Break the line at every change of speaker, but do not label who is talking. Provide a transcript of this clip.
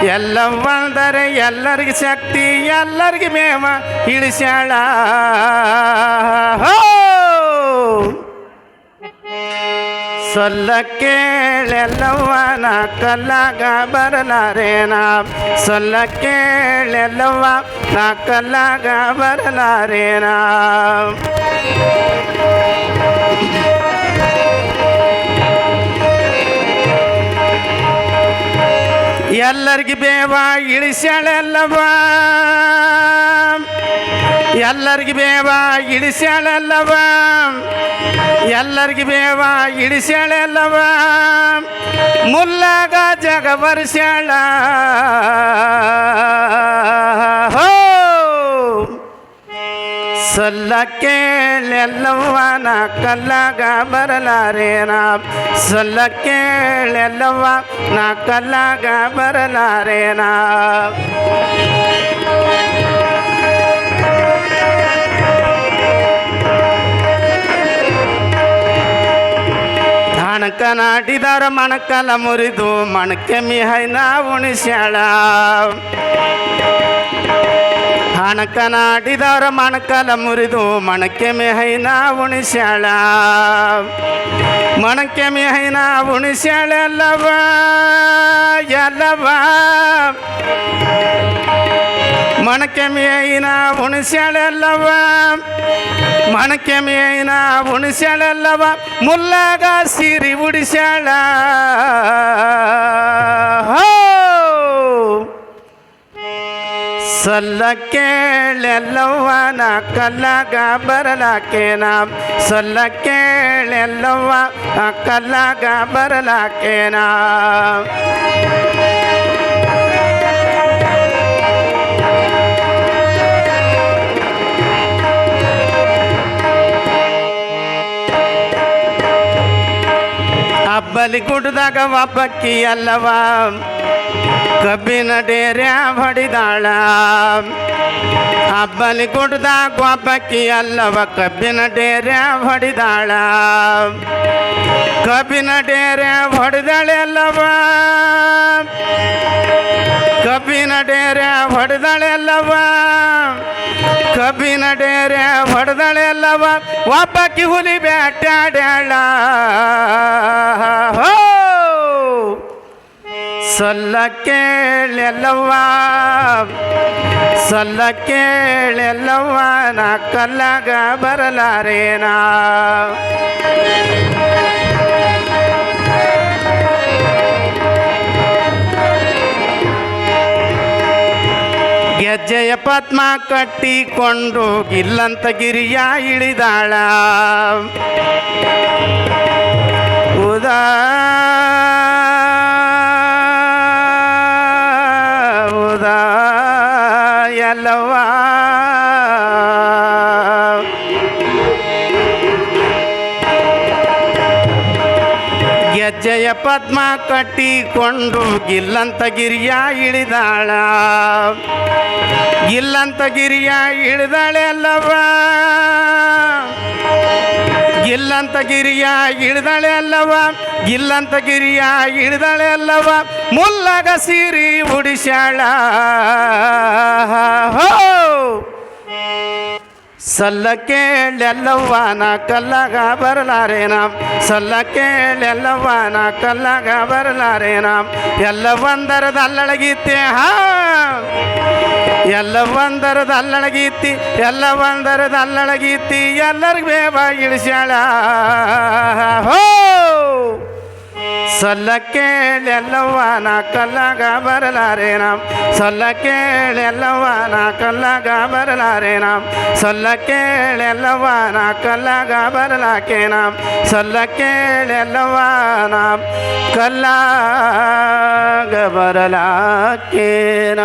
ಎಲ್ಲವಂದರೆ ಎಲ್ಲರಿಗೆ ಶಕ್ತಿ ಎಲ್ಲರಿಗೆ ಮೇವ ಇಳಿಸ್ಯಾಳ ಸೊಲ್ಲ ಕೇಳೆಲ್ಲವ್ವನ ಕಲ್ಲಾಗ ಬರಲಾರೇನ ಸೊಲ್ಲ ಕೇಳೆಲ್ಲವ್ವ ನಾ ಕಲ್ಲಾಗ ಬರಲಾರೇನ ಎಲ್ಲರಿಗೆ ಬೇವ ಇಳಿಸ್ಯಾಳೆಲ್ಲವ್ವ ಎಲ್ಲರಿಗೆ ಬೇವ ಇಳಿಸ್ಯಾಳೆಲ್ಲವ್ವ ಎಲ್ಲರಿಗೆ ಬೇವ ಇಳಿಸ್ಯಾಳೆಲ್ಲವ್ವ ಮುಲ್ಲಾಗ ಜಗ ಬರ್ಸ್ಯಾಳ ಹೋ ಸೊಲ್ಲ ಕೇಳೆಲ್ಲವ್ವನ ಕಲ್ಲಾಗ ಬರಲಾರೇನ ಸೊಲ್ಲ ಕೇಳೆಲ್ಲವ್ವ ನಾ ಕಲ್ಲಾಗ ಬರಲಾರೇನ ಮಣಕನಾಡಿದರ ಮಣಕಲ ಮುರಿದು ಮಣಕೆ ಮಿಹೈನ ಉಣಿಸ್ಯಾಳ ಹಣಕನಾಡಿದವರ ಮಣಕಲ ಮುರಿದು ಮಣಕೆ ಮಿಹೈನ ಉಣಿಸ್ಯಾಳ ಮಣಕೆ ಮಿಹೈನ ಉಣಿಸ್ಯಾಳೆಲ್ಲವ ಎಲ್ಲವ ಮಣಕೆ ಮಿಹೈನ ಉಣಿಸ್ಯಾಳೆಲ್ಲವ ಮಣಕೆ ಮೇಯ್ನ ಉಣಿಸ್ಯಾಳೆಲ್ಲವ ಮುಲ್ಲಾಗ ಸೀರಿ ಉಡಿಸ್ಯಾಳ ಸೊಲ್ಲ ಕೇಳೆಲ್ಲವ್ವನ ಕಲ್ಲಾಗ ಬರಲಾಕೇನ ಸೊಲ್ಲ ಕೇಳೆಲ್ಲವ್ವ ಕಲ್ಲಾಗ ಬರಲಾಕೇನ ಅಬ್ಬಲಿ ಗುಡ್ದಾಗ ಒಬ್ಬಕ್ಕಿ ಅಲ್ಲವ ಕಬ್ಬಿನ ಡೇರ್ಯ ಹೊಡಿದಾಳ ಅಬ್ಬಲಿ ಗುಡ್ದಾಗ ಒಬ್ಬಕ್ಕಿ ಅಲ್ಲವ ಕಬ್ಬಿನ ಡೇರ್ಯ ಹೊಡಿದಾಳ ಕಬ್ಬಿನ ಡೇರ್ಯ ಹೊಡೆದಾಳೆಲ್ಲವ ಕಬ್ಬಿನ ಡೇರ್ಯ ಹೊಡೆದಾಳೆಲ್ಲವ ಕಬ್ಬಿನ ಡೇರೆ ಹೊಡೆದಳೆಲ್ಲವ ಒಬ್ಬಕ್ಕಿ ಹುಲಿ ಬೇಟಾಡ್ಯಾಳ ಸೊಲ್ಲ ಕೇಳೆಲ್ಲವ್ವ ಸೊಲ್ಲ ಕೇಳೆಲ್ಲವ್ವ ನಾ ಕಲ್ಲಾಗ ಬರಲಾರೇನ ಗೆಜ್ಜೆಯ ಪದ್ಮ ಕಟ್ಟಿಕೊಂಡು ಗಿಲ್ಲಂತ ಗಿರಿಯ ಇಳಿದಾಳ ಉದಾ ಉದಾ ಎಲ್ಲವ್ವ ಗೆಜ್ಜೆಯ ಪದ್ಮ ಕಟ್ಟಿಕೊಂಡು ಗಿಲ್ಲಂತ ಗಿರಿಯ ಇಳಿದಾಳ ಗಿಲ್ಲಂತ ಗಿರಿಯ ಇಳಿದಾಳೆಲ್ಲವ ಗಿಲ್ಲಂತ ಗಿರಿಯ ಇಳಿದಾಳೆಲ್ಲವ ಗಿಲ್ಲಂತ ಗಿರಿಯ ಇಳಿದಾಳೆಲ್ಲವ ಮುಲ್ಲಾಗ ಸೀರಿ ಉಡಿಸ್ಯಾಳ ಹೋ ಸೊಲ್ಲ ಕೇಳೆಲ್ಲವ್ವ ನಾ ಕಲ್ಲಾಗ ಬರಲಾರೇನ ಸೊಲ್ಲ ಕೇಳೆಲ್ಲವ್ವ ನಾ ಕಲ್ಲಾಗ ಬರಲಾರೇನ ಎಲ್ಲ ಒಂದರದ ಅಲ್ಲಳಗೀತಿ ಎಲ್ಲ ಒಂದರದ ಅಲ್ಲಳಗೀತಿ ಎಲ್ಲ ಒಂದರದ ಅಲ್ಲಳಗೀತಿ ಎಲ್ಲರಿಗೂ ಬೇವ ಇಳಿಸ್ಯಾಳ ಹೋ ಸೊಲ್ಲ ಕೇಳೆಲ್ಲವ್ವ ನಾ ಕಲ್ಲಾಗ ಬರಲಾರೇನ ಸೊಲ್ಲ ಕೇಳೆಲ್ಲವ್ವ ನಾ ಕಲ್ಲಾಗ ಬರಲಾರೇನ ಸೊಲ್ಲ ಕೇಳೆಲ್ಲವ್ವ ನಾ ಕಲ್ಲಾಗ ಬರಲಾಕೇನ ಸೊಲ್ಲ ಕೇಳೆಲ್ಲವ್ವ ನಾ ಕಲ್ಲಾಗ ಬರಲಾಕೇನ